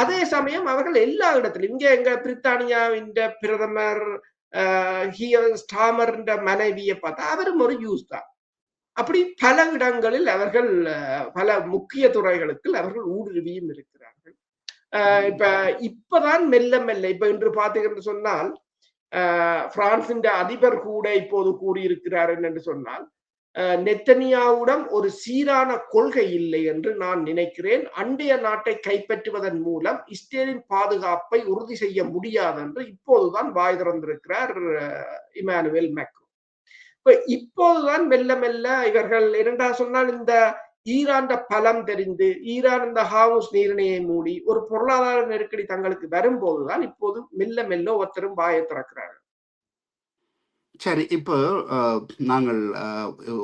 அதே சமயம் அவர்கள் எல்லா இடத்திலும், எங்க பிரித்தானியாவின் பிரதமர் ஸ்டாமர் மனைவியை பார்த்தா அவரும் ஒரு யூஸ் தான். அப்படி பல இடங்களில் அவர்கள் பல முக்கிய துறைகளுக்கு அவர்கள் ஊடுருவியும் இருக்கிறார்கள். இப்பதான் மெல்ல மெல்ல, இப்ப இன்று பார்த்தீங்கன்னு சொன்னால் பிரான்சின் அதிபர் கூட இப்போது கூறியிருக்கிறார் என்று சொன்னால், நெத்தனியாவுடன் ஒரு சீரான கொள்கை இல்லை என்று நான் நினைக்கிறேன். அண்டைய நாட்டை கைப்பற்றுவதன் மூலம் இஸ்ரேலின் பாதுகாப்பை உறுதி செய்ய முடியாது என்று இப்போதுதான் வாய் திறந்திருக்கிறார் இமானுவேல் மேக்ரோ. இப்போதுதான் மெல்ல மெல்ல இவர்கள் இரண்டா சொன்னால், இந்த ஈரான் பலம் தெரிந்து ஈரான் இந்த ஹார்முஸ் நீரிணையை மூடி ஒரு பொருளாதார நெருக்கடி தங்களுக்கு வரும்போதுதான் இப்போது மெல்ல மெல்ல ஒருத்தரும் வாயை திறக்கிறார்கள். சரி, இப்போ நாங்கள்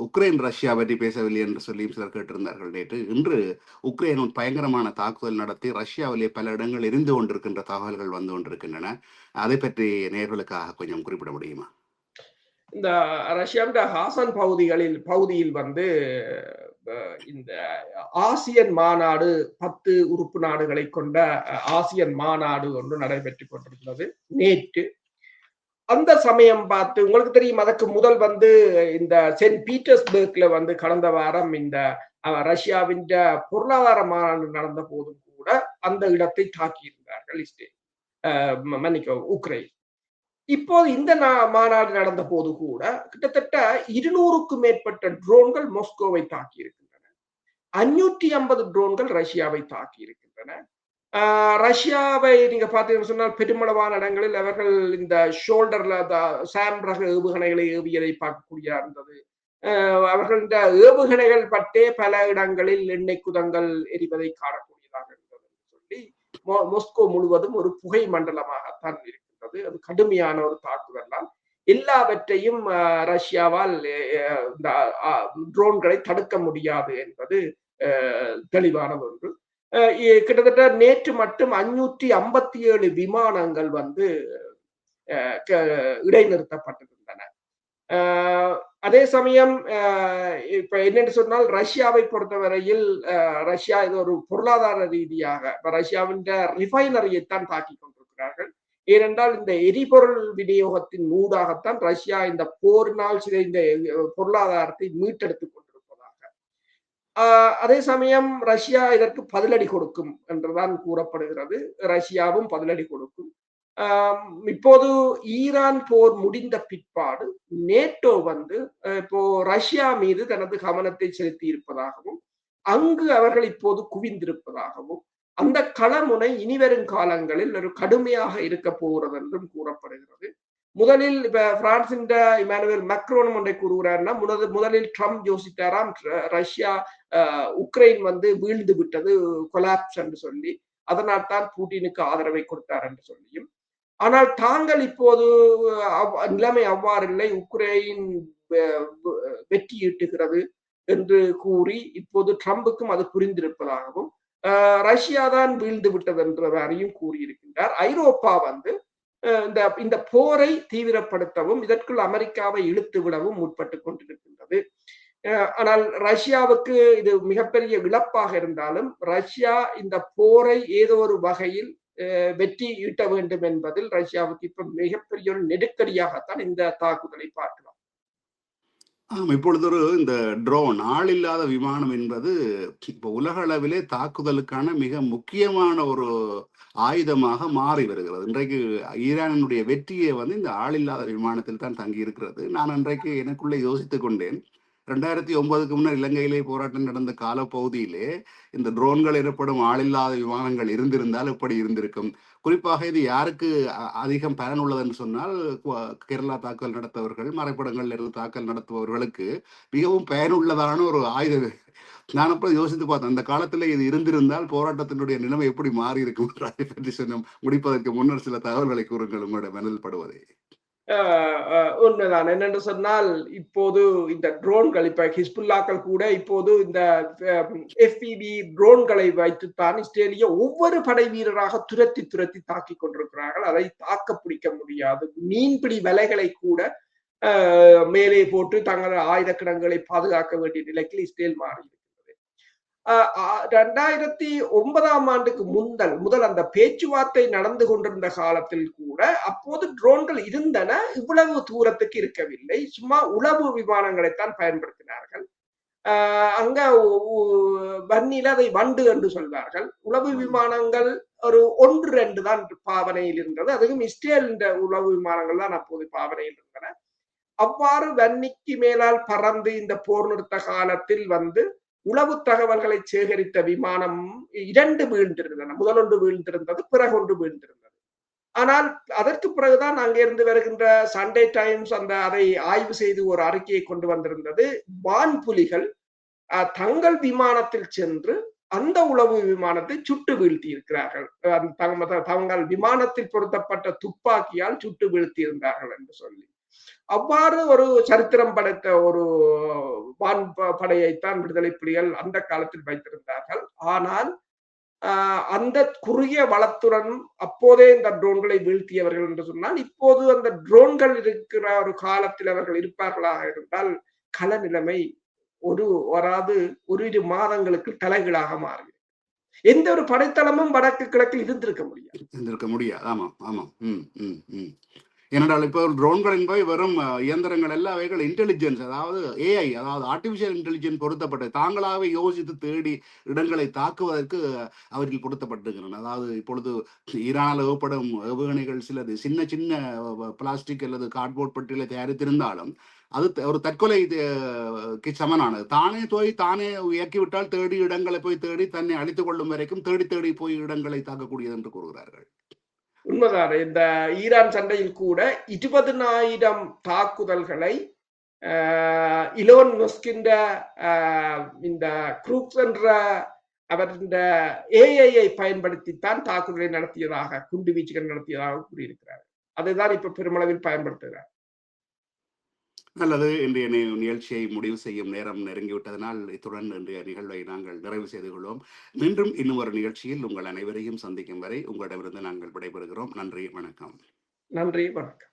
உக்ரைன் ரஷ்யா பற்றி பேசவில்லை என்று சொல்லி சிலர் கேட்டிருந்தார்கள் நேற்று. இன்று உக்ரைன் பயங்கரமான தாக்குதல் நடத்தி ரஷ்யாவிலே பல இடங்கள் எரிந்து கொண்டிருக்கின்ற தகவல்கள் வந்து கொண்டிருக்கின்றன. அதை பற்றி நேயர்களுக்காக கொஞ்சம் குறிப்பிட முடியுமா? இந்த ரஷ்யாவின் ஹாசன் பகுதியில் இந்த ஆசியன் மாநாடு, 10 உறுப்பு நாடுகளை கொண்ட ஆசியன் மாநாடு ஒன்று நடைபெற்றுக் கொண்டிருக்கிறது நேற்று. அந்த சமயம் பார்த்து உங்களுக்கு தெரியும், அதற்கு முதல் இந்த சென்ட் பீட்டர்ஸ்பர்க்ல கடந்த வாரம் இந்த ரஷ்யாவின் பொருளாதார மாநாடு நடந்த போதும் கூட அந்த இடத்தை தாக்கியிருந்தார்கள் உக்ரைன். இப்போது இந்த மாநாடு நடந்த போது கூட கிட்டத்தட்ட 200க்கும் மேற்பட்ட ட்ரோன்கள் மாஸ்கோவை தாக்கி இருக்கின்றன. 550 ட்ரோன்கள் ரஷ்யாவை தாக்கி இருக்கின்றன. ரஷ்யாவை நீங்க பார்த்தீங்கன்னு சொன்னால் பெருமளவான இடங்களில் அவர்கள் இந்த ஷோல்டர்ல சாம் ரக ஏவுகணைகளை ஏவியதை பார்க்கக்கூடிய இருந்தது. அவர்கள் இந்த ஏவுகணைகள் பட்டே பல இடங்களில் எண்ணெய் குதங்கள் எரிவதை காணக்கூடியதாக இருந்தது என்று சொல்லி மாஸ்கோ முழுவதும் ஒரு புகை மண்டலமாகத்தான் இருக்கின்றது. அது கடுமையான ஒரு தாக்குதல் தான். எல்லாவற்றையும் ரஷ்யாவால் இந்த ட்ரோன்களை தடுக்க முடியாது என்பது தெளிவானது ஒன்று. கிட்டத்தட்ட நேற்று மட்டும் 557 விமானங்கள் இடைநிறுத்தப்பட்டிருந்தன. அதே சமயம் இப்ப என்னென்னு சொன்னால், ரஷ்யாவை பொறுத்தவரையில் ரஷ்யா இது ஒரு பொருளாதார ரீதியாக ரஷ்யாவின் ரிஃபைனரியைத்தான் தாக்கி கொண்டிருக்கிறார்கள். ஏனென்றால் இந்த எரிபொருள் விநியோகத்தின் ஊடாகத்தான் ரஷ்யா இந்த போரினால் சிதைந்த பொருளாதாரத்தை மீட்டெடுத்துக் கொண்டிருப்பதாக. அதே சமயம் ரஷ்யா இதற்கு பதிலடி கொடுக்கும் என்றுதான் கூறப்படுகிறது. ரஷ்யாவும் பதிலடி கொடுக்கும். இப்போது ஈரான் போர் முடிந்த பிற்பாடு நேட்டோ வந்து இப்போ ரஷ்யா மீது தனது கவனத்தை செலுத்தி இருப்பதாகவும், அங்கு அவர்கள் இப்போது குவிந்திருப்பதாகவும், அந்த களமுனை இனிவரும் காலங்களில் ஒரு கடுமையாக இருக்க போகிறது என்றும் கூறப்படுகிறது. முதலில் இப்ப பிரான்சின் இமானுவேல் மேக்ரோனும் ஒன்றை கூறுகிறார்னா, முதலில் ட்ரம்ப் யோசித்தாராம் ரஷ்யா உக்ரைன் வந்து வீழ்ந்து விட்டது, கொலாப்ஸ் என்று சொல்லி, அதனால் தான் பூட்டினுக்கு ஆதரவை கொடுத்தார் என்று சொல்லியும், ஆனால் தாங்கள் இப்போது நிலைமை அவ்வாறில்லை, உக்ரைன் வெற்றி ஈட்டுகிறது என்று கூறி இப்போது ட்ரம்புக்கும் அது புரிந்திருப்பதாகவும், ரஷ்யா தான் வீழ்ந்து விட்டது என்றவரையும் கூறியிருக்கின்றார். ஐரோப்பா வந்து இந்த போரை தீவிரப்படுத்தவும் இதற்குள் அமெரிக்காவை இழுத்து விடவும் முற்பட்டு கொண்டிருக்கின்றது. ஆனால் ரஷ்யாவுக்கு இது மிகப்பெரிய இழப்பாக இருந்தாலும் ரஷ்யா இந்த போரை ஏதோ ஒரு வகையில் வெற்றி ஈட்ட வேண்டும் என்பதில் ரஷ்யாவுக்கு இப்ப மிகப்பெரிய ஒரு நெருக்கடியாகத்தான் இந்த தாக்குதலை பார்க்கலாம். இப்பொழுது இந்த ட்ரோன் ஆளில்லாத விமானம் என்பது இப்போ உலக அளவிலே தாக்குதலுக்கான மிக முக்கியமான ஒரு ஆயுதமாக மாறி வருகிறது. இன்றைக்கு ஈரானினுடைய வெற்றியை வந்து இந்த ஆளில்லாத விமானத்தில் தான் தங்கி இருக்கிறது. நான் அன்றைக்கு எனக்குள்ளே யோசித்துக் கொண்டேன், 2009க்கு முன்னர் இலங்கையிலே போராட்டம் நடந்த காலப்பகுதியிலே இந்த ட்ரோன்கள் எனப்படும் ஆளில்லாத விமானங்கள் இருந்திருந்தால் எப்படி இருந்திருக்கும்? குறிப்பாக இது யாருக்கு அதிகம் பயனுள்ளது என்று சொன்னால், கேரளா தாக்கல் நடத்தவர்கள், மறைப்படங்கள் இருந்து தாக்கல் நடத்துபவர்களுக்கு மிகவும் பயனுள்ளதான ஒரு ஆயுத. நான் அப்ப யோசித்து பார்த்தேன், அந்த காலத்துல இது இருந்திருந்தால் போராட்டத்தினுடைய நிலைமை எப்படி மாறி இருக்கும்? அதை பற்றி சொன்ன முடிப்பதற்கு முன்னர் சில தகவல்களை கூறுங்கள் உங்களுடைய மனதில் படுவதை. உண்மைதான். என்னென்று சொன்னால் இப்போது இந்த ட்ரோன்கள் இப்ப ஹிஸ்புல்லாக்கள் கூட இப்போது இந்த FPV ட்ரோன்களை வைத்துத்தான் இஸ்ரேலிய ஒவ்வொரு படை வீரராக துரத்தி துரத்தி தாக்கி கொண்டிருக்கிறார்கள். அதை தாக்க பிடிக்க முடியாது. மீன்பிடி வலைகளை கூட மேலே போட்டு தங்கள் ஆயுத கிடங்குகளை பாதுகாக்க வேண்டிய நிலைக்கு இஸ்ரேல் மாறி. 2009ஆம் ஆண்டுக்கு முதல் அந்த பேச்சுவார்த்தை நடந்து கொண்டிருந்த காலத்தில் கூட அப்போது ட்ரோன்கள் இருந்தன, இவ்வளவு தூரத்துக்கு இருக்கவில்லை. சும்மா உளவு விமானங்களைத்தான் பயன்படுத்தினார்கள். அங்க வன்னில அதை வண்டு என்று சொல்வார்கள். உளவு விமானங்கள் ஒரு 1-2 தான் பாவனையில் இருந்தது. அதுவும் இஸ்ரேல் உளவு விமானங்கள் தான் அப்போது பாவனையில் இருந்தன. அவ்வாறு வன்னிக்கு மேலால் பறந்து இந்த போர் நிறுத்த காலத்தில் வந்து உளவு தகவல்களை சேகரித்த விமானம் 2 வீழ்ந்திருந்தன. முதலொன்று வீழ்ந்திருந்தது, பிறகு ஒன்று வீழ்ந்திருந்தது. ஆனால் அதற்கு பிறகுதான் அங்கிருந்து வருகின்ற சண்டே டைம்ஸ் அதை ஆய்வு செய்து ஒரு அறிக்கையை கொண்டு வந்திருந்தது. வான்புலிகள் தங்கள் விமானத்தில் சென்று அந்த உளவு விமானத்தை சுட்டு வீழ்த்தி இருக்கிறார்கள். தங்கள் விமானத்தில் பொருத்தப்பட்ட துப்பாக்கியால் சுட்டு வீழ்த்தி இருந்தார்கள் என்று சொல்லி, அவ்வாறு ஒரு சரித்திரம் படைத்த ஒரு வான் படையைத்தான் விடுதலை புலிகள் அந்த காலத்தில் வைத்திருந்தார்கள். ஆனால் அந்த குறுகிய வளத்துடன் அப்போதே இந்த ட்ரோன்களை வீழ்த்தியவர்கள் என்று சொன்னால், இப்போது அந்த ட்ரோன்கள் இருக்கிற ஒரு காலத்தில் அவர்கள் இருப்பார்களாக இருந்தால் கள நிலைமை ஓரிரு மாதங்களுக்கு தலைகீழாக மாறி எந்த ஒரு படைத்தளமும் வடக்கு கிழக்கில் இருந்திருக்க முடியாது. ஆமாம் ஆமாம். ஏனென்றால் இப்போ ட்ரோன்கள் என்பவை வெறும் இயந்திரங்கள் எல்லாம் அவைகள் இன்டெலிஜென்ஸ், அதாவது AI, அதாவது ஆர்டிபிஷியல் இன்டெலிஜென்ஸ் பொருத்தப்பட்டது. தாங்களாகவே யோசித்து தேடி இடங்களை தாக்குவதற்கு அவர்கள் பொருத்தப்பட்டிருக்கின்றன. அதாவது இப்பொழுது ஈரானால் ஏவப்படும் ஏவுகணைகள் சிலது சின்ன சின்ன பிளாஸ்டிக் அல்லது கார்ட்போர்ட் பட்டியலை தயாரித்திருந்தாலும் அது ஒரு தற்கொலைக்கு சமனானது. தானே இயக்கிவிட்டால் தேடி இடங்களை போய் தேடி தன்னை அழித்துக் கொள்ளும் வரைக்கும் தேடி தேடி போய் இடங்களை தாக்கக்கூடியது என்று கூறுகிறார்கள். உண்மைதான். இந்த ஈரான் சண்டையில் கூட 20,000 தாக்குதல்களை இலோன் மஸ்கின் இந்த குரூப்ஸ் என்ற அவரின் AI பயன்படுத்தித்தான் தாக்குதலை நடத்தியதாக, குண்டு வீச்சுகள் நடத்தியதாக கூறியிருக்கிறார். அதைதான் இப்ப பெருமளவில் பயன்படுத்துகிறார். நல்லது. இன்றைய நிகழ்ச்சியை முடிவு செய்யும் நேரம் நெருங்கிவிட்டதனால் இத்துடன் இன்றைய நிகழ்வை நாங்கள் நிறைவு செய்து கொள்வோம். மீண்டும் இன்னும் ஒரு நிகழ்ச்சியில் உங்கள் அனைவரையும் சந்திக்கும் வரை உங்களிடமிருந்து நாங்கள் விடைபெறுகிறோம். நன்றி, வணக்கம். நன்றி, வணக்கம்.